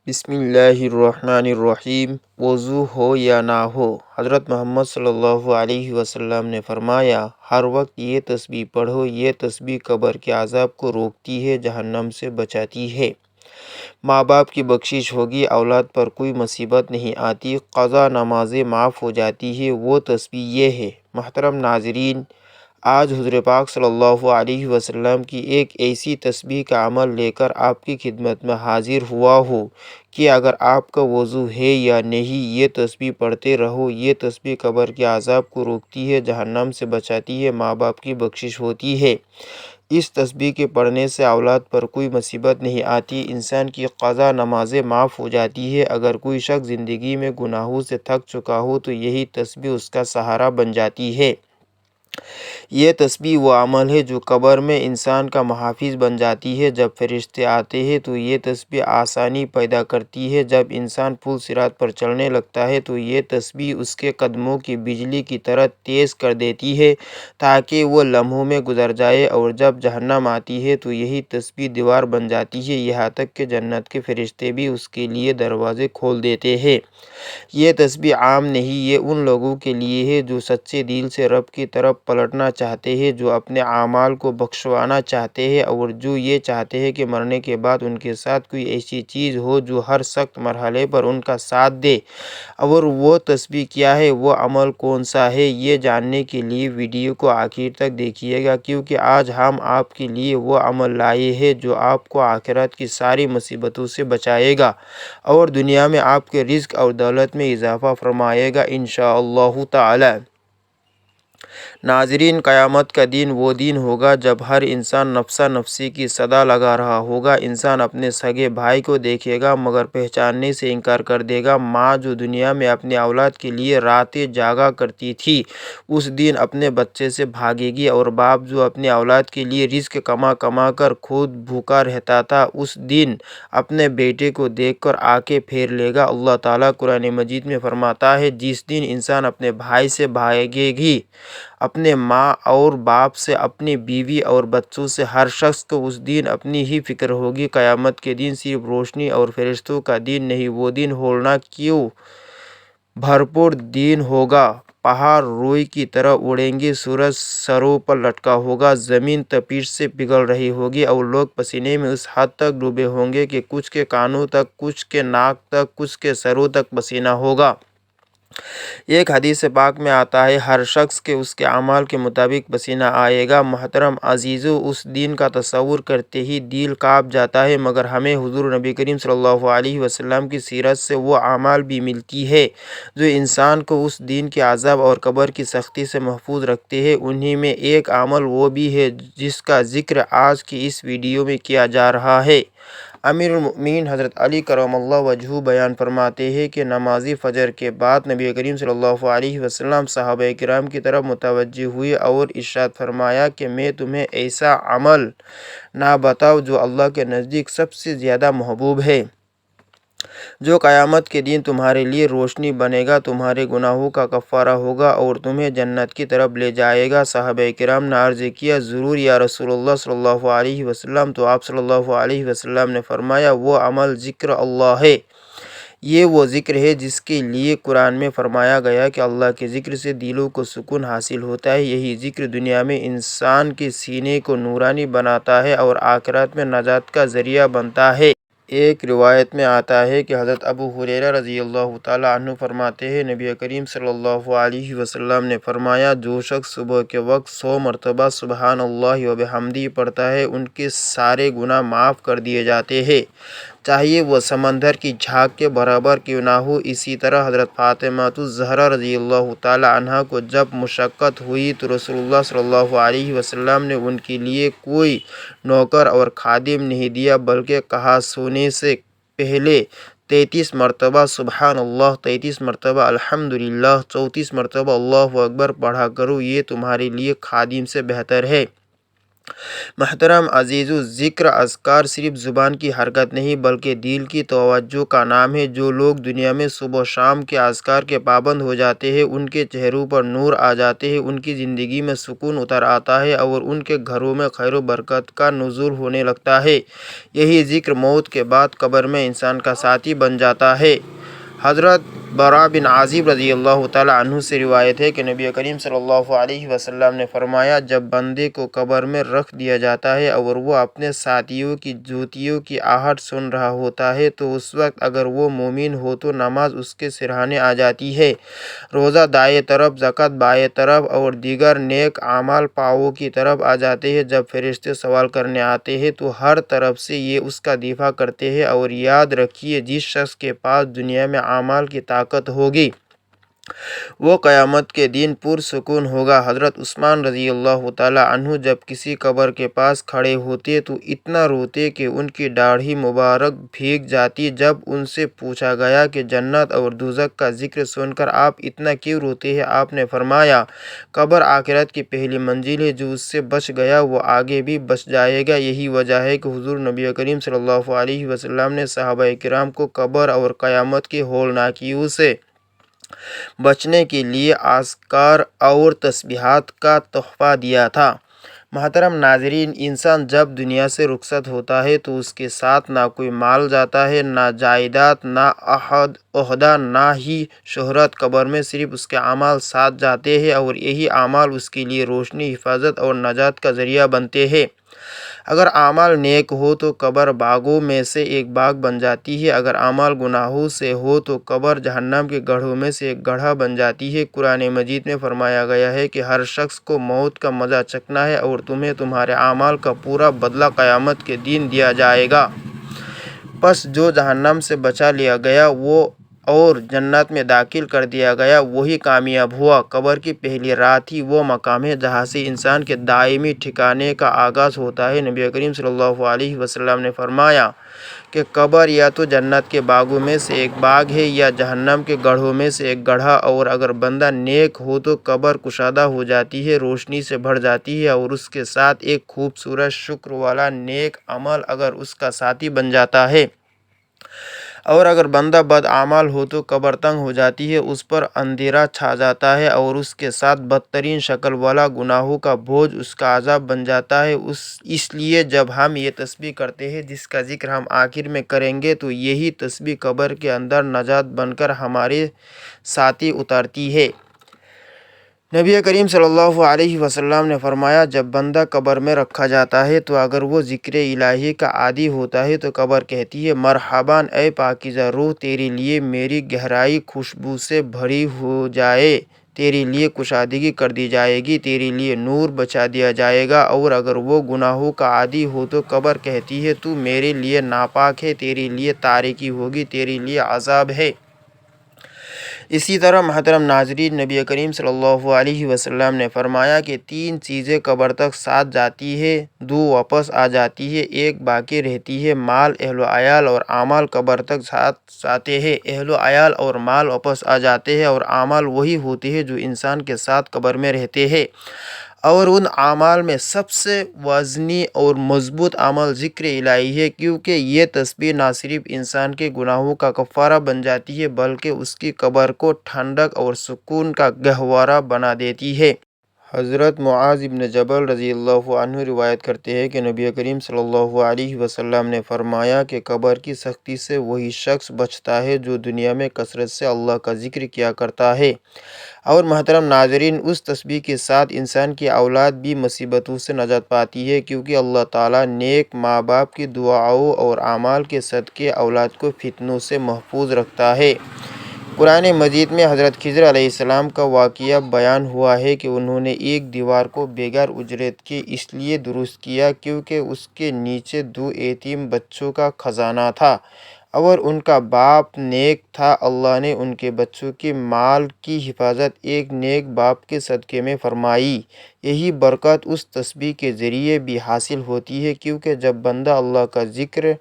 بسم اللہ الرحمن الرحیم۔ وضو ہو یا نہ ہو، حضرت محمد صلی اللہ علیہ وسلم نے فرمایا، ہر وقت یہ تسبیح پڑھو، یہ تسبیح قبر کے عذاب کو روکتی ہے، جہنم سے بچاتی ہے۔ ماں باپ کی بخشش ہوگی، اولاد پر کوئی مصیبت نہیں آتی، قضا نمازیں معاف ہو جاتی ہے، وہ تسبیح یہ ہے۔ محترم ناظرین، آج حضور پاک صلی اللہ علیہ وسلم کی ایک ایسی تسبیح کا عمل لے کر آپ کی خدمت میں حاضر ہوا ہوں کہ اگر آپ کا وضو ہے یا نہیں، یہ تسبیح پڑھتے رہو۔ یہ تسبیح قبر کے عذاب کو روکتی ہے، جہنم سے بچاتی ہے، ماں باپ کی بخشش ہوتی ہے۔ اس تسبیح کے پڑھنے سے اولاد پر کوئی مصیبت نہیں آتی، انسان کی قضا نمازیں معاف ہو جاتی ہے۔ اگر کوئی شخص زندگی میں گناہوں سے تھک چکا ہو تو یہی تسبیح اس کا سہارا بن جاتی ہے۔ یہ تسبیح وہ عمل ہے جو قبر میں انسان کا محافظ بن جاتی ہے۔ جب فرشتے آتے ہیں تو یہ تسبیح آسانی پیدا کرتی ہے۔ جب انسان پل صراط پر چلنے لگتا ہے تو یہ تسبیح اس کے قدموں کی بجلی کی طرح تیز کر دیتی ہے تاکہ وہ لمحوں میں گزر جائے، اور جب جہنم آتی ہے تو یہی تسبیح دیوار بن جاتی ہے، یہاں تک کہ جنت کے فرشتے بھی اس کے لیے دروازے کھول دیتے ہیں۔ یہ تسبیح عام نہیں، یہ ان لوگوں کے لیے ہے جو سچے دل سے رب کی طرف پلٹنا چاہتے ہیں، جو اپنے اعمال کو بخشوانا چاہتے ہیں، اور جو یہ چاہتے ہیں کہ مرنے کے بعد ان کے ساتھ کوئی ایسی چیز ہو جو ہر سخت مرحلے پر ان کا ساتھ دے۔ اور وہ تسبیح کیا ہے، وہ عمل کون سا ہے، یہ جاننے کے لیے ویڈیو کو آخر تک دیکھیے گا، کیونکہ آج ہم آپ کے لیے وہ عمل لائے ہیں جو آپ کو آخرت کی ساری مصیبتوں سے بچائے گا اور دنیا میں آپ کے رزق اور دولت میں اضافہ فرمائے گا انشاءاللہ تعالی۔ ناظرین، قیامت کا دن وہ دن ہوگا جب ہر انسان نفسا نفسی کی صدا لگا رہا ہوگا۔ انسان اپنے سگے بھائی کو دیکھے گا مگر پہچاننے سے انکار کر دے گا۔ ماں جو دنیا میں اپنے اولاد کے لیے راتیں جاگا کرتی تھی، اس دن اپنے بچے سے بھاگے گی، اور باپ جو اپنے اولاد کے لیے رزق کما کما کر خود بھوکا رہتا تھا، اس دن اپنے بیٹے کو دیکھ کر آنکھیں پھیر لے گا۔ اللہ تعالیٰ قرآن مجید میں فرماتا ہے، جس دن انسان اپنے بھائی سے بھاگے گی، اپنے ماں اور باپ سے، اپنی بیوی اور بچوں سے، ہر شخص کو اس دن اپنی ہی فکر ہوگی۔ قیامت کے دن صرف روشنی اور فرشتوں کا دن نہیں، وہ دن ہولناک کیوں بھرپور دن ہوگا۔ پہاڑ روئی کی طرح اڑیں گے، سورج سروں پر لٹکا ہوگا، زمین تپش سے پگھل رہی ہوگی، اور لوگ پسینے میں اس حد تک ڈوبے ہوں گے کہ کچھ کے کانوں تک، کچھ کے ناک تک، کچھ کے سروں تک پسینہ ہوگا۔ ایک حدیث پاک میں آتا ہے، ہر شخص کے اس کے اعمال کے مطابق پسینہ آئے گا۔ محترم عزیزو، اس دن کا تصور کرتے ہی دل کانپ جاتا ہے، مگر ہمیں حضور نبی کریم صلی اللہ علیہ وسلم کی سیرت سے وہ اعمال بھی ملتی ہے جو انسان کو اس دن کے عذاب اور قبر کی سختی سے محفوظ رکھتے ہیں۔ انہی میں ایک عمل وہ بھی ہے جس کا ذکر آج کی اس ویڈیو میں کیا جا رہا ہے۔ امیر المؤمنین حضرت علی کرم اللہ وجہہ بیان فرماتے ہیں کہ نماز فجر کے بعد نبی کریم صلی اللہ علیہ وسلم صحابہ کرام کی طرف متوجہ ہوئے اور ارشاد فرمایا کہ میں تمہیں ایسا عمل نہ بتاؤں جو اللہ کے نزدیک سب سے زیادہ محبوب ہے، جو قیامت کے دن تمہارے لیے روشنی بنے گا، تمہارے گناہوں کا کفارہ ہوگا اور تمہیں جنت کی طرف لے جائے گا۔ صحابہ کرام نے عرض کیا، ضرور یا رسول اللہ صلی اللہ علیہ وسلم۔ تو آپ صلی اللہ علیہ وسلم نے فرمایا، وہ عمل ذکر اللہ ہے۔ یہ وہ ذکر ہے جس کے لیے قرآن میں فرمایا گیا کہ اللہ کے ذکر سے دلوں کو سکون حاصل ہوتا ہے۔ یہی ذکر دنیا میں انسان کے سینے کو نورانی بناتا ہے اور آخرت میں نجات کا ذریعہ بنتا ہے۔ ایک روایت میں آتا ہے کہ حضرت ابو ہریرہ رضی اللہ تعالیٰ عنہ فرماتے ہیں، نبی کریم صلی اللہ علیہ وسلم نے فرمایا، جو شخص صبح کے وقت 100 مرتبہ سبحان اللہ و بحمدہ پڑھتا ہے، ان کے سارے گناہ معاف کر دیے جاتے ہیں، چاہیے وہ سمندر کی جھاگ کے برابر کیوں نہ ہو۔ اسی طرح حضرت فاطمہ الزہرا رضی اللہ تعالیٰ عنہا کو جب مشقت ہوئی تو رسول اللہ صلی اللہ علیہ وسلم نے ان کے لیے کوئی نوکر اور خادم نہیں دیا، بلکہ کہا، سونے سے پہلے 33 مرتبہ سبحان اللہ، 33 مرتبہ الحمدللہ، 34 مرتبہ اللہ اکبر پڑھا کرو، یہ تمہارے لیے خادم سے بہتر ہے۔ محترم عزیزو، ذکر اذکار صرف زبان کی حرکت نہیں بلکہ دل کی توجہ کا نام ہے۔ جو لوگ دنیا میں صبح و شام کے اذکار کے پابند ہو جاتے ہیں، ان کے چہروں پر نور آ جاتے ہیں، ان کی زندگی میں سکون اتر آتا ہے اور ان کے گھروں میں خیر و برکت کا نزول ہونے لگتا ہے۔ یہی ذکر موت کے بعد قبر میں انسان کا ساتھی بن جاتا ہے۔ حضرت برا بن عازب رضی اللہ تعالیٰ عنہ سے روایت ہے کہ نبی کریم صلی اللہ علیہ وسلم نے فرمایا، جب بندے کو قبر میں رکھ دیا جاتا ہے اور وہ اپنے ساتھیوں کی جوتیوں کی آہٹ سن رہا ہوتا ہے تو اس وقت اگر وہ مومن ہو تو نماز اس کے سرہانے آ جاتی ہے، روزہ دائیں طرف، زکوٰۃ بائیں طرف اور دیگر نیک اعمال پاؤں کی طرف آ جاتے ہیں۔ جب فرشتے سوال کرنے آتے ہیں تو ہر طرف سے یہ اس کا دفاع کرتے ہیں، اور یاد رکھیے جس شخص کے پاس دنیا میں اعمال کی طاقت ہوگی وہ قیامت کے دن پرسکون ہوگا۔ حضرت عثمان رضی اللہ تعالیٰ عنہ جب کسی قبر کے پاس کھڑے ہوتے تو اتنا روتے کہ ان کی داڑھی مبارک بھیگ جاتی۔ جب ان سے پوچھا گیا کہ جنت اور دوزخ کا ذکر سن کر آپ اتنا کیوں روتے ہیں، آپ نے فرمایا، قبر آخرت کی پہلی منزل ہے، جو اس سے بچ گیا وہ آگے بھی بچ جائے گا۔ یہی وجہ ہے کہ حضور نبی کریم صلی اللہ علیہ وسلم نے صحابہ کرام کو قبر اور قیامت کی ہولناکیوں سے بچنے کے لیے اذکار اور تسبیحات کا تحفہ دیا تھا۔ محترم ناظرین، انسان جب دنیا سے رخصت ہوتا ہے تو اس کے ساتھ نہ کوئی مال جاتا ہے، نہ جائیداد، نہ عہدہ، نہ ہی شہرت۔ قبر میں صرف اس کے اعمال ساتھ جاتے ہیں، اور یہی اعمال اس کے لیے روشنی، حفاظت اور نجات کا ذریعہ بنتے ہیں۔ اگر اعمال نیک ہو تو قبر باغوں میں سے ایک باغ بن جاتی ہے، اگر اعمال گناہوں سے ہو تو قبر جہنم کے گڑھوں میں سے ایک گڑھا بن جاتی ہے۔ قرآن مجید میں فرمایا گیا ہے کہ ہر شخص کو موت کا مزہ چکھنا ہے اور تمہیں تمہارے اعمال کا پورا بدلہ قیامت کے دن دیا جائے گا۔ پس جو جہنم سے بچا لیا گیا وہ اور جنت میں داخل کر دیا گیا وہی کامیاب ہوا۔ قبر کی پہلی رات ہی وہ مقام ہے جہاں سے انسان کے دائمی ٹھکانے کا آغاز ہوتا ہے۔ نبی کریم صلی اللہ علیہ وسلم نے فرمایا کہ قبر یا تو جنت کے باغوں میں سے ایک باغ ہے یا جہنم کے گڑھوں میں سے ایک گڑھا، اور اگر بندہ نیک ہو تو قبر کشادہ ہو جاتی ہے، روشنی سے بھر جاتی ہے، اور اس کے ساتھ ایک خوبصورت شکر والا نیک عمل اگر اس کا ساتھی بن جاتا ہے، اور اگر بندہ بد اعمال ہو تو قبر تنگ ہو جاتی ہے، اس پر اندھیرا چھا جاتا ہے، اور اس کے ساتھ بدترین شکل والا گناہوں کا بوجھ اس کا عذاب بن جاتا ہے۔ اس لیے جب ہم یہ تسبیح کرتے ہیں جس کا ذکر ہم آخر میں کریں گے، تو یہی تسبیح قبر کے اندر نجات بن کر ہمارے ساتھی اتارتی ہے۔ نبی کریم صلی اللہ علیہ وسلم نے فرمایا، جب بندہ قبر میں رکھا جاتا ہے تو اگر وہ ذکر الہی کا عادی ہوتا ہے تو قبر کہتی ہے، مرحباً اے پاکیزہ روح، تیرے لیے میری گہرائی خوشبو سے بھری ہو جائے، تیرے لیے کشادگی کر دی جائے گی، تیرے لیے نور بچا دیا جائے گا۔ اور اگر وہ گناہوں کا عادی ہو تو قبر کہتی ہے، تو میرے لیے ناپاک ہے، تیرے لیے تاریکی ہوگی، تیرے لیے عذاب ہے۔ اسی طرح محترم ناظرین، نبی کریم صلی اللہ علیہ وسلم نے فرمایا کہ تین چیزیں قبر تک ساتھ جاتی ہیں، دو واپس آ جاتی ہیں، ایک باقی رہتی ہے، مال، اہل و عیال اور اعمال قبر تک ساتھ جاتے ہیں، اہل و عیال اور مال واپس آ جاتے ہیں، اور اعمال وہی ہوتے ہیں جو انسان کے ساتھ قبر میں رہتے ہیں۔ اور ان اعمال میں سب سے وزنی اور مضبوط عمل ذکر الہی ہے، کیونکہ یہ تسبیح نہ صرف انسان کے گناہوں کا کفارہ بن جاتی ہے بلکہ اس کی قبر کو ٹھنڈک اور سکون کا گہوارہ بنا دیتی ہے۔ حضرت معاذ بن جبل رضی اللہ عنہ روایت کرتے ہیں کہ نبی کریم صلی اللہ علیہ وسلم نے فرمایا کہ قبر کی سختی سے وہی شخص بچتا ہے جو دنیا میں کثرت سے اللہ کا ذکر کیا کرتا ہے۔ اور محترم ناظرین، اس تسبیح کے ساتھ انسان کی اولاد بھی مصیبتوں سے نجات پاتی ہے، کیونکہ اللہ تعالیٰ نیک ماں باپ کی دعاؤں اور اعمال کے صدقے اولاد کو فتنوں سے محفوظ رکھتا ہے۔ قرآن مجید میں حضرت خضر علیہ السلام کا واقعہ بیان ہوا ہے کہ انہوں نے ایک دیوار کو بغیر اجرت کے اس لیے درست کیا کیونکہ اس کے نیچے دو یتیم بچوں کا خزانہ تھا، اور ان کا باپ نیک تھا۔ اللہ نے ان کے بچوں کے مال کی حفاظت ایک نیک باپ کے صدقے میں فرمائی۔ یہی برکت اس تسبیح کے ذریعے بھی حاصل ہوتی ہے، کیونکہ جب بندہ اللہ کا ذکر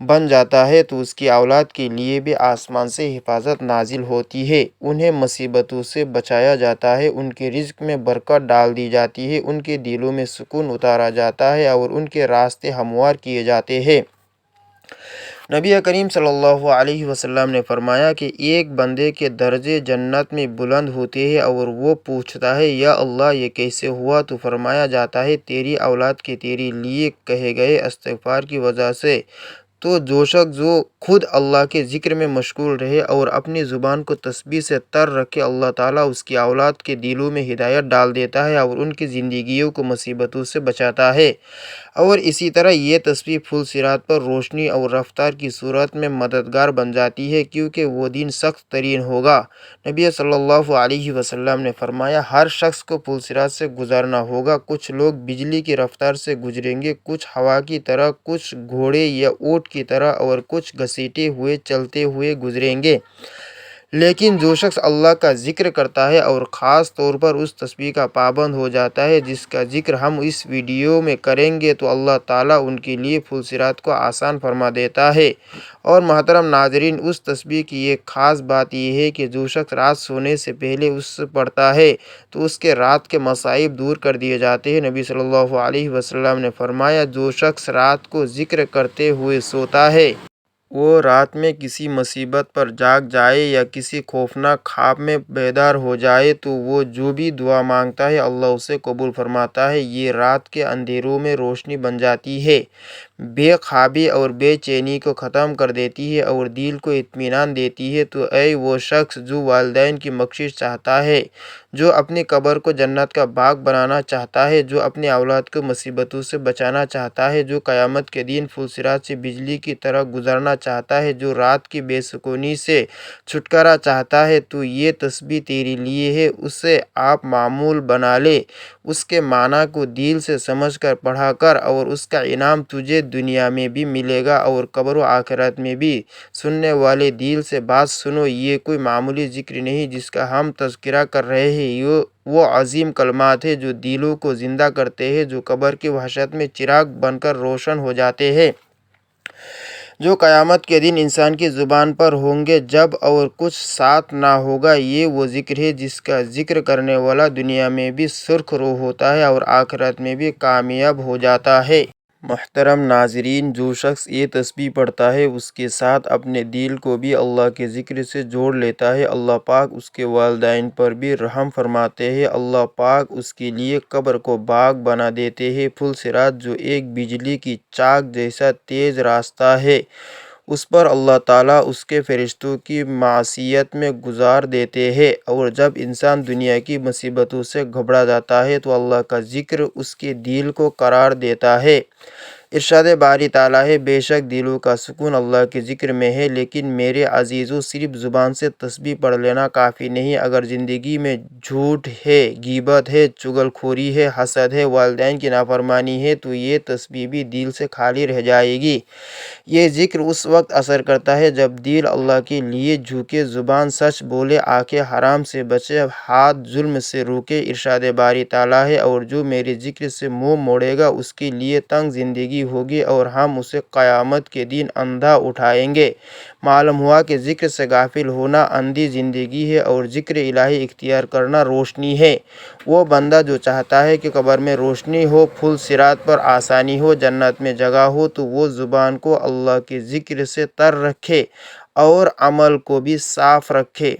بن جاتا ہے تو اس کی اولاد کے لیے بھی آسمان سے حفاظت نازل ہوتی ہے، انہیں مصیبتوں سے بچایا جاتا ہے، ان کے رزق میں برکت ڈال دی جاتی ہے، ان کے دلوں میں سکون اتارا جاتا ہے اور ان کے راستے ہموار کیے جاتے ہیں۔ نبی کریم صلی اللہ علیہ وسلم نے فرمایا کہ ایک بندے کے درجے جنت میں بلند ہوتے ہیں اور وہ پوچھتا ہے یا اللہ یہ کیسے ہوا؟ تو فرمایا جاتا ہے تیری اولاد کے تیرے لیے کہے گئے استغفار کی وجہ سے۔ تو جو شخص جو خود اللہ کے ذکر میں مشغول رہے اور اپنی زبان کو تسبیح سے تر رکھے، اللہ تعالیٰ اس کی اولاد کے دلوں میں ہدایت ڈال دیتا ہے اور ان کی زندگیوں کو مصیبتوں سے بچاتا ہے۔ اور اسی طرح یہ تسبیح پھول صراط پر روشنی اور رفتار کی صورت میں مددگار بن جاتی ہے، کیونکہ وہ دن سخت ترین ہوگا۔ نبی صلی اللہ علیہ وسلم نے فرمایا ہر شخص کو پھول صراط سے گزرنا ہوگا، کچھ لوگ بجلی کی رفتار سے گزریں گے، کچھ ہوا کی طرح، کچھ گھوڑے یا اونٹ کی طرح اور کچھ گھسیٹے ہوئے چلتے ہوئے گزریں گے۔ لیکن جو شخص اللہ کا ذکر کرتا ہے اور خاص طور پر اس تسبیح کا پابند ہو جاتا ہے جس کا ذکر ہم اس ویڈیو میں کریں گے، تو اللہ تعالیٰ ان کے لیے پھول صراط کو آسان فرما دیتا ہے۔ اور محترم ناظرین، اس تسبیح کی ایک خاص بات یہ ہے کہ جو شخص رات سونے سے پہلے اس پڑھتا ہے تو اس کے رات کے مصائب دور کر دیے جاتے ہیں۔ نبی صلی اللہ علیہ وسلم نے فرمایا جو شخص رات کو ذکر کرتے ہوئے سوتا ہے، وہ رات میں کسی مصیبت پر جاگ جائے یا کسی خوفناک خواب میں بیدار ہو جائے تو وہ جو بھی دعا مانگتا ہے اللہ اسے قبول فرماتا ہے۔ یہ رات کے اندھیروں میں روشنی بن جاتی ہے، بے خوابی اور بے چینی کو ختم کر دیتی ہے اور دل کو اطمینان دیتی ہے۔ تو اے وہ شخص جو والدین کی بخشش چاہتا ہے، جو اپنی قبر کو جنت کا باغ بنانا چاہتا ہے، جو اپنی اولاد کو مصیبتوں سے بچانا چاہتا ہے، جو قیامت کے دن پھول صراط سے بجلی کی طرح گزرنا چاہتا ہے، جو رات کی بے سکونی سے چھٹکارا چاہتا ہے، تو یہ تسبیح تیرے لیے ہے۔ اسے آپ معمول بنا لے، اس کے معنی کو دل سے سمجھ کر پڑھا کر، اور اس کا انعام تجھے دنیا میں بھی ملے گا اور قبر و آخرت میں بھی۔ سننے والے دل سے بات سنو، یہ کوئی معمولی ذکر نہیں جس کا ہم تذکرہ کر رہے ہیں، یہ وہ عظیم کلمات ہیں جو دلوں کو زندہ کرتے ہیں، جو قبر کی وحشت میں چراغ بن کر روشن ہو جاتے ہیں، جو قیامت کے دن انسان کی زبان پر ہوں گے جب اور کچھ ساتھ نہ ہوگا۔ یہ وہ ذکر ہے جس کا ذکر کرنے والا دنیا میں بھی سرخ رو ہوتا ہے اور آخرت میں بھی کامیاب ہو جاتا ہے۔ محترم ناظرین، جو شخص یہ تسبیح پڑھتا ہے اس کے ساتھ اپنے دل کو بھی اللہ کے ذکر سے جوڑ لیتا ہے، اللہ پاک اس کے والدین پر بھی رحم فرماتے ہیں، اللہ پاک اس کے لیے قبر کو باغ بنا دیتے ہیں۔ پھول صراط جو ایک بجلی کی چاک جیسا تیز راستہ ہے، اس پر اللہ تعالیٰ اس کے فرشتوں کی معیت میں گزار دیتے ہیں، اور جب انسان دنیا کی مصیبتوں سے گھبرا جاتا ہے تو اللہ کا ذکر اس کے دل کو قرار دیتا ہے۔ ارشاد باری تعالیٰ ہے بے شک دلوں کا سکون اللہ کے ذکر میں ہے، لیکن میرے عزیزو صرف زبان سے تسبیح پڑھ لینا کافی نہیں۔ اگر زندگی میں جھوٹ ہے، غیبت ہے، چغل خوری ہے، حسد ہے، والدین کی نافرمانی ہے تو یہ تسبیح بھی دل سے خالی رہ جائے گی۔ یہ ذکر اس وقت اثر کرتا ہے جب دل اللہ کے لیے جھکے، زبان سچ بولے، آنکھیں حرام سے بچے، ہاتھ ظلم سے روکے۔ ارشاد باری تعالیٰ ہے اور جو میرے ذکر سے منہ موڑے گا اس کے لیے تنگ زندگی ہوگی اور ہم اسے قیامت کے دن اندھا اٹھائیں گے۔ معلوم ہوا کہ ذکر سے غافل ہونا اندھی زندگی ہے اور ذکر الہی اختیار کرنا روشنی ہے۔ وہ بندہ جو چاہتا ہے کہ قبر میں روشنی ہو، پھول صراط پر آسانی ہو، جنت میں جگہ ہو، تو وہ زبان کو اللہ کے ذکر سے تر رکھے اور عمل کو بھی صاف رکھے۔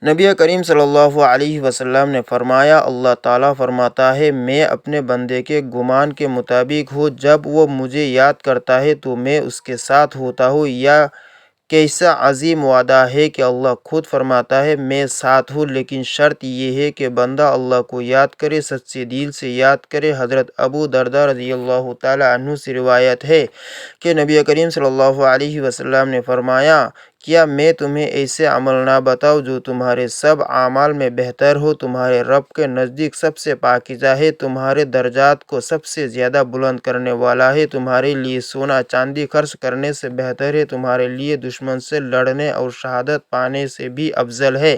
نبی کریم صلی اللہ علیہ وسلم نے فرمایا اللہ تعالیٰ فرماتا ہے میں اپنے بندے کے گمان کے مطابق ہوں، جب وہ مجھے یاد کرتا ہے تو میں اس کے ساتھ ہوتا ہوں۔ یا کیسا عظیم وعدہ ہے کہ اللہ خود فرماتا ہے میں ساتھ ہوں، لیکن شرط یہ ہے کہ بندہ اللہ کو یاد کرے، سچے دل سے یاد کرے۔ حضرت ابو درداء رضی اللہ تعالیٰ عنہ سے روایت ہے کہ نبی کریم صلی اللہ علیہ وسلم نے فرمایا کیا میں تمہیں ایسے عمل نہ بتاؤں جو تمہارے سب اعمال میں بہتر ہو، تمہارے رب کے نزدیک سب سے پاکیزہ ہے، تمہارے درجات کو سب سے زیادہ بلند کرنے والا ہے، تمہارے لیے سونا چاندی خرچ کرنے سے بہتر ہے، تمہارے لیے دشمن سے لڑنے اور شہادت پانے سے بھی افضل ہے۔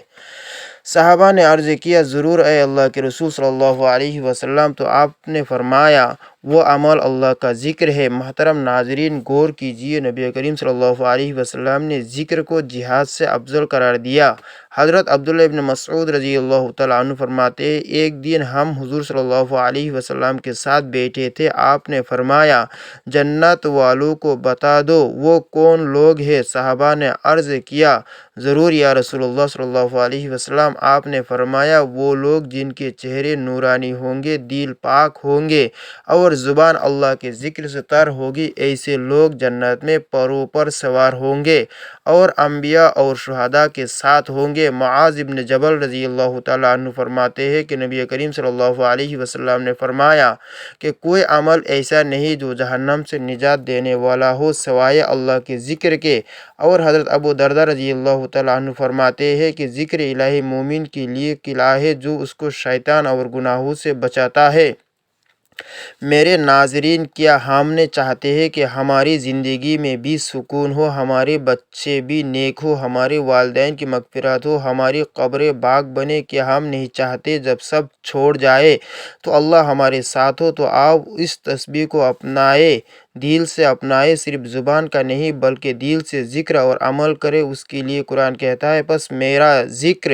صحابہ نے عرض کیا ضرور اے اللہ کے رسول صلی اللہ علیہ وسلم، تو آپ نے فرمایا وہ عمل اللہ کا ذکر ہے۔ محترم ناظرین غور کیجیے، نبی کریم صلی اللہ علیہ وسلم نے ذکر کو جہاد سے افضل قرار دیا۔ حضرت عبداللہ ابن مسعود رضی اللہ تعالیٰ عنہ فرماتے ہیں ایک دن ہم حضور صلی اللہ علیہ وسلم کے ساتھ بیٹھے تھے، آپ نے فرمایا جنت والوں کو بتا دو وہ کون لوگ ہیں؟ صحابہ نے عرض کیا ضرور یا رسول اللہ صلی اللہ علیہ وسلم۔ آپ نے فرمایا وہ لوگ جن کے چہرے نورانی ہوں گے، دل پاک ہوں گے اور زبان اللہ کے ذکر سے تر ہوگی، ایسے لوگ جنت میں پروں پر سوار ہوں گے اور انبیاء اور شہداء کے ساتھ ہوں گے۔ معاذ بن جبل رضی اللہ تعالیٰ عنہ فرماتے ہیں کہ نبی کریم صلی اللہ علیہ وسلم نے فرمایا کہ کوئی عمل ایسا نہیں جو جہنم سے نجات دینے والا ہو سوائے اللہ کے ذکر کے۔ اور حضرت ابو درداء رضی اللہ تعالیٰ عنہ فرماتے ہیں کہ ذکر الہی مومن کے لیے قلعہ ہے جو اس کو شیطان اور گناہوں سے بچاتا ہے۔ میرے ناظرین، کیا ہم نے چاہتے ہیں کہ ہماری زندگی میں بھی سکون ہو، ہمارے بچے بھی نیک ہو، ہمارے والدین کی مغفرت ہو، ہماری قبریں باغ بنے؟ کیا ہم نہیں چاہتے جب سب چھوڑ جائے تو اللہ ہمارے ساتھ ہو؟ تو آپ اس تسبیح کو اپنائے، دل سے اپنائے، صرف زبان کا نہیں بلکہ دل سے ذکر اور عمل کرے۔ اس کے لیے قرآن کہتا ہے بس میرا ذکر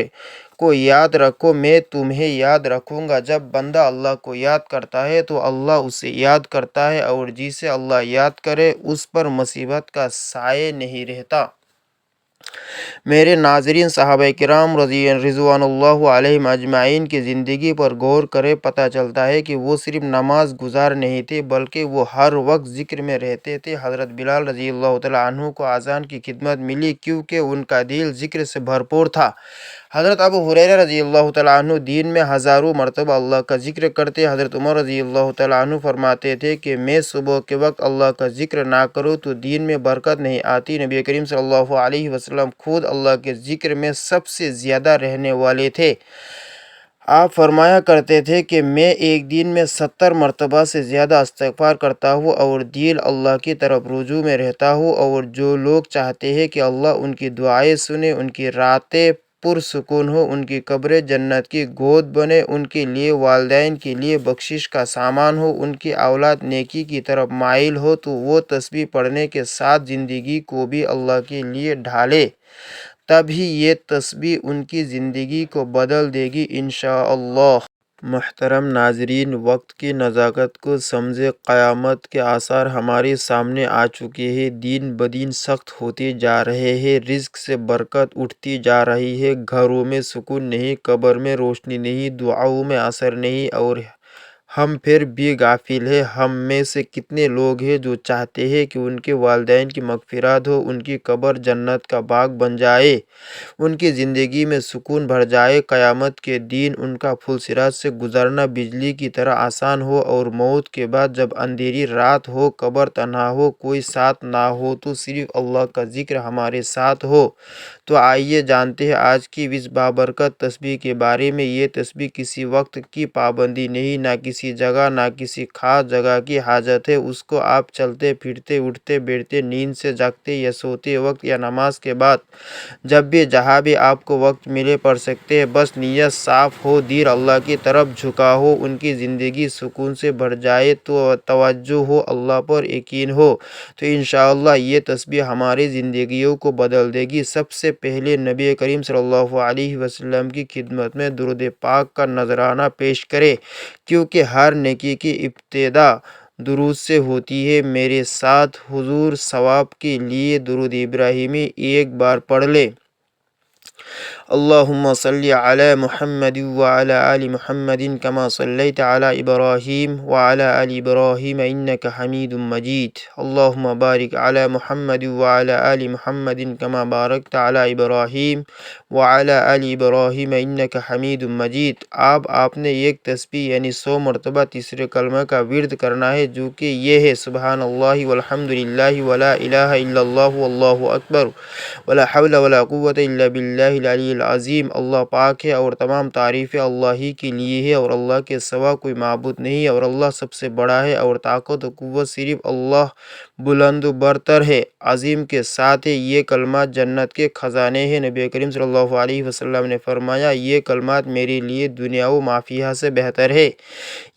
کو یاد رکھو میں تمہیں یاد رکھوں گا۔ جب بندہ اللہ کو یاد کرتا ہے تو اللہ اسے یاد کرتا ہے، اور جسے اللہ یاد کرے اس پر مصیبت کا سایہ نہیں رہتا۔ میرے ناظرین، صحابہ کرام رضوان اللہ علیہم اجمعین کی زندگی پر غور کرے، پتہ چلتا ہے کہ وہ صرف نماز گزار نہیں تھے بلکہ وہ ہر وقت ذکر میں رہتے تھے۔ حضرت بلال رضی اللہ تعالیٰ عنہ کو اذان کی خدمت ملی کیونکہ ان کا دل ذکر سے بھرپور تھا۔ حضرت ابو ہریرہ رضی اللہ تعالیٰ عنہ دین میں ہزاروں مرتبہ اللہ کا ذکر کرتے۔ حضرت عمر رضی اللہ تعالیٰ عنہ فرماتے تھے کہ میں صبح کے وقت اللہ کا ذکر نہ کروں تو دین میں برکت نہیں آتی۔ نبی کریم صلی اللہ علیہ وسلم خود اللہ کے ذکر میں سب سے زیادہ رہنے والے تھے۔ آپ فرمایا کرتے تھے کہ میں ایک دن میں 70 مرتبہ سے زیادہ استغفار کرتا ہوں اور دل اللہ کی طرف رجوع میں رہتا ہوں، اور جو لوگ چاہتے ہیں کہ اللہ ان کی دعائیں سنے، ان کی راتیں پرسکون ہو، ان کی قبریں جنت کی گود بنے، ان کے لیے والدین کے لیے بخشش کا سامان ہو، ان کی اولاد نیکی کی طرف مائل ہو، تو وہ تسبیح پڑھنے کے ساتھ زندگی کو بھی اللہ کے لیے ڈھالے، تبھی یہ تسبیح ان کی زندگی کو بدل دے گی انشاءاللہ۔ محترم ناظرین، وقت کی نزاکت کو سمجھے، قیامت کے آثار ہمارے سامنے آ چکے ہیں۔ دن بدن سخت ہوتے جا رہے ہیں، رزق سے برکت اٹھتی جا رہی ہے، گھروں میں سکون نہیں، قبر میں روشنی نہیں، دعاؤں میں اثر نہیں، اور ہم پھر بھی غافل ہیں۔ ہم میں سے کتنے لوگ ہیں جو چاہتے ہیں کہ ان کے والدین کی مغفرت ہو، ان کی قبر جنت کا باغ بن جائے، ان کی زندگی میں سکون بھر جائے، قیامت کے دن ان کا پل صراط سے گزرنا بجلی کی طرح آسان ہو، اور موت کے بعد جب اندھیری رات ہو، قبر تنہا ہو، کوئی ساتھ نہ ہو، تو صرف اللہ کا ذکر ہمارے ساتھ ہو۔ تو آئیے جانتے ہیں آج کی اس بابرکت تسبیح کے بارے میں۔ یہ تسبیح کسی وقت کی پابندی نہیں، نہ کسی جگہ، نہ کسی خاص جگہ کی حاجت ہے۔ اس کو آپ چلتے پھرتے، اٹھتے بیٹھتے، نیند سے جاگتے یا سوتے وقت یا نماز کے بعد، جب بھی جہاں بھی آپ کو وقت ملے پڑھ سکتے ہیں۔ بس نیت صاف ہو، دل اللہ کی طرف جھکا ہو، ان کی زندگی سکون سے بھر جائے، تو توجہ ہو، اللہ پر یقین ہو، تو انشاءاللہ یہ تسبیح ہماری زندگیوں کو بدل دے گی۔ سب سے پہلے نبی کریم صلی اللہ علیہ وسلم کی خدمت میں درود پاک کا نذرانہ پیش کرے، کیونکہ ہر نیکی کی ابتدا درود سے ہوتی ہے۔ میرے ساتھ حضور ثواب کے لیے درود ابراہیمی ایک بار پڑھ لیں۔ اللهم صل على محمد وعلى آل محمد كما صليت على إبراهيم وعلى آل إبراهيم إنك حميد مجيد. اللهم بارك على محمد وعلى آل محمد كما باركت على إبراهيم وعلى آل إبراهيم إنك حميد مجيد. آپ نے ایک تسبیح یعنی 100 مرتبہ تیسرے کلمہ کا ورد کرنا ہے، جو کہ یہ ہے: سبحان اللہ والحمد للہ ولا الہ الا اللہ واللہ اکبر ولا حول ولا قوة الا باللہ العلی العظیم. العظیم، اللہ پاک ہے اور تمام تعریفیں اللہ ہی کے لیے ہے اور اللہ کے سوا کوئی معبود نہیں اور اللہ سب سے بڑا ہے اور طاقت و قوت صرف اللہ بلند و برتر ہے۔ عظیم کے ساتھ ہے، یہ کلمات جنت کے خزانے ہیں۔ نبی کریم صلی اللہ علیہ وسلم نے فرمایا، یہ کلمات میرے لیے دنیا و ما فیہا سے بہتر ہے۔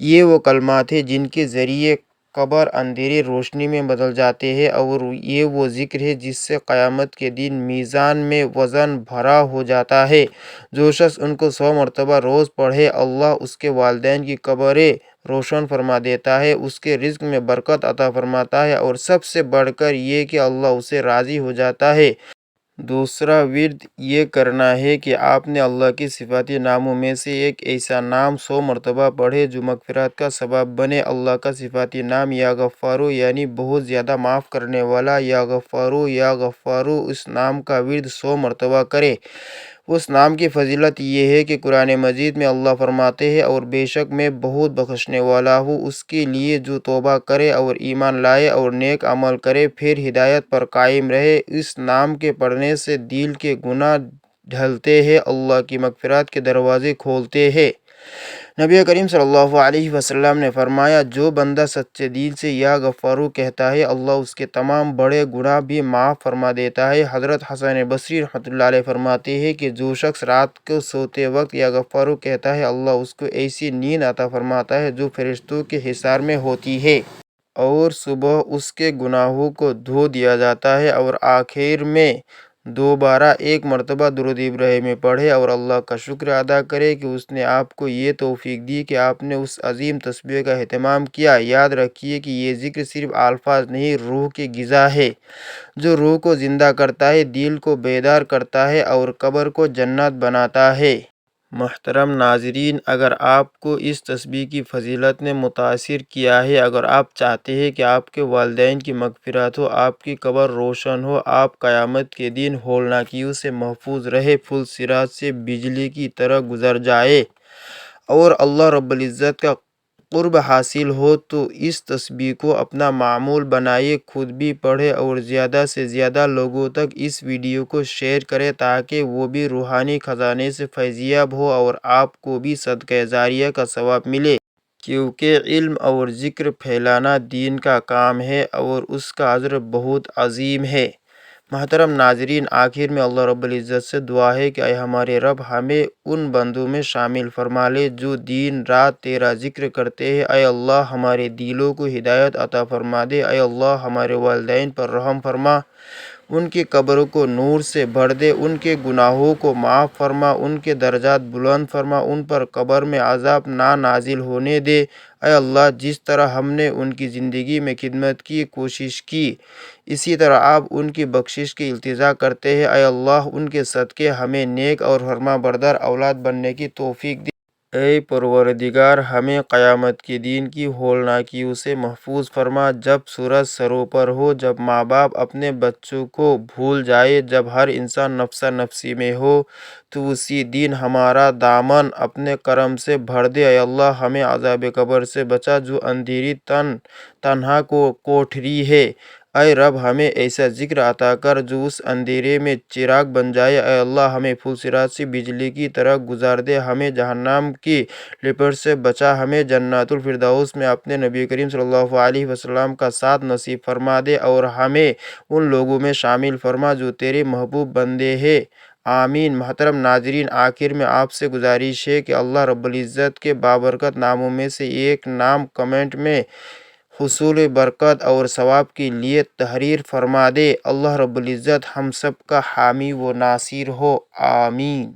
یہ وہ کلمات ہیں جن کے ذریعے قبر اندھیرے روشنی میں بدل جاتے ہیں اور یہ وہ ذکر ہے جس سے قیامت کے دن میزان میں وزن بھرا ہو جاتا ہے۔ جو شخص ان کو 100 مرتبہ روز پڑھے، اللہ اس کے والدین کی قبریں روشن فرما دیتا ہے، اس کے رزق میں برکت عطا فرماتا ہے اور سب سے بڑھ کر یہ کہ اللہ اس سے راضی ہو جاتا ہے۔ دوسرا ورد یہ کرنا ہے کہ آپ نے اللہ کی صفاتی ناموں میں سے ایک ایسا نام 100 مرتبہ پڑھے جو مغفرت کا سبب بنے۔ اللہ کا صفاتی نام یا غفارو یعنی بہت زیادہ معاف کرنے والا، یا غفارو یا غفارو، اس نام کا ورد 100 مرتبہ کرے۔ اس نام کی فضیلت یہ ہے کہ قرآن مجید میں اللہ فرماتے ہیں، اور بے شک میں بہت بخشنے والا ہوں اس کے لیے جو توبہ کرے اور ایمان لائے اور نیک عمل کرے پھر ہدایت پر قائم رہے۔ اس نام کے پڑھنے سے دل کے گناہ دھلتے ہیں، اللہ کی مغفرت کے دروازے کھولتے ہیں۔ نبی کریم صلی اللہ علیہ وسلم نے فرمایا، جو بندہ سچے دل سے یا غفارو کہتا ہے، اللہ اس کے تمام بڑے گناہ بھی معاف فرما دیتا ہے۔ حضرت حسن بصری رحمۃ اللہ علیہ فرماتے ہیں کہ جو شخص رات کو سوتے وقت یا غفارو کہتا ہے، اللہ اس کو ایسی نیند عطا فرماتا ہے جو فرشتوں کے حصار میں ہوتی ہے، اور صبح اس کے گناہوں کو دھو دیا جاتا ہے۔ اور آخر میں دوبارہ 1 مرتبہ درود ابراہیمی پڑھے اور اللہ کا شکر ادا کرے کہ اس نے آپ کو یہ توفیق دی کہ آپ نے اس عظیم تسبیح کا اہتمام کیا۔ یاد رکھیے کہ یہ ذکر صرف الفاظ نہیں، روح کی غذا ہے جو روح کو زندہ کرتا ہے، دل کو بیدار کرتا ہے اور قبر کو جنت بناتا ہے۔ محترم ناظرین، اگر آپ کو اس تسبیح کی فضیلت نے متاثر کیا ہے، اگر آپ چاہتے ہیں کہ آپ کے والدین کی مغفرت ہو، آپ کی قبر روشن ہو، آپ قیامت کے دن ہولناکیوں سے محفوظ رہے، پل صراط سے بجلی کی طرح گزر جائے اور اللہ رب العزت کا قرب حاصل ہو، تو اس تسبیح کو اپنا معمول بنائے، خود بھی پڑھے اور زیادہ سے زیادہ لوگوں تک اس ویڈیو کو شیئر کریں تاکہ وہ بھی روحانی خزانے سے فیضیاب ہو اور آپ کو بھی صدقہ جاریہ کا ثواب ملے، کیونکہ علم اور ذکر پھیلانا دین کا کام ہے اور اس کا اجر بہت عظیم ہے۔ محترم ناظرین، آخر میں اللہ رب العزت سے دعا ہے کہ اے ہمارے رب، ہمیں ان بندوں میں شامل فرما لے جو دن رات تیرا ذکر کرتے ہیں۔ اے اللہ، ہمارے دلوں کو ہدایت عطا فرما دے۔ اے اللہ، ہمارے والدین پر رحم فرما، ان کی قبروں کو نور سے بھر دے، ان کے گناہوں کو معاف فرما، ان کے درجات بلند فرما، ان پر قبر میں عذاب نہ نازل ہونے دے۔ اے اللہ، جس طرح ہم نے ان کی زندگی میں خدمت کی کوشش کی، اسی طرح آپ ان کی بخشش کی التجا کرتے ہیں۔ اے اللہ، ان کے صدقے ہمیں نیک اور فرما بردار اولاد بننے کی توفیق دے۔ اے پروردگار، ہمیں قیامت کے دن کی ہولناکیوں سے محفوظ فرما، جب سورج سروں پر ہو، جب ماں باپ اپنے بچوں کو بھول جائے، جب ہر انسان نفسا نفسی میں ہو، تو اسی دن ہمارا دامن اپنے کرم سے بھر دے۔ اے اللہ، ہمیں عذاب قبر سے بچا جو اندھیری تنہا کوٹھری ہے۔ اے رب، ہمیں ایسا ذکر عطا کر جو اس اندھیرے میں چراغ بن جائے۔ اے اللہ، ہمیں پل صراط سے بجلی کی طرح گزار دے، ہمیں جہنم کی لپٹ سے بچا، ہمیں جنت الفردوس میں اپنے نبی کریم صلی اللہ علیہ وسلم کا ساتھ نصیب فرما دے اور ہمیں ان لوگوں میں شامل فرما جو تیرے محبوب بندے ہیں۔ آمین۔ محترم ناظرین، آخر میں آپ سے گزارش ہے کہ اللہ رب العزت کے بابرکت ناموں میں سے ایک نام کمنٹ میں حصول برکت اور ثواب کے لیے تحریر فرما دے۔ اللہ رب العزت ہم سب کا حامی و ناصر ہو۔ آمین۔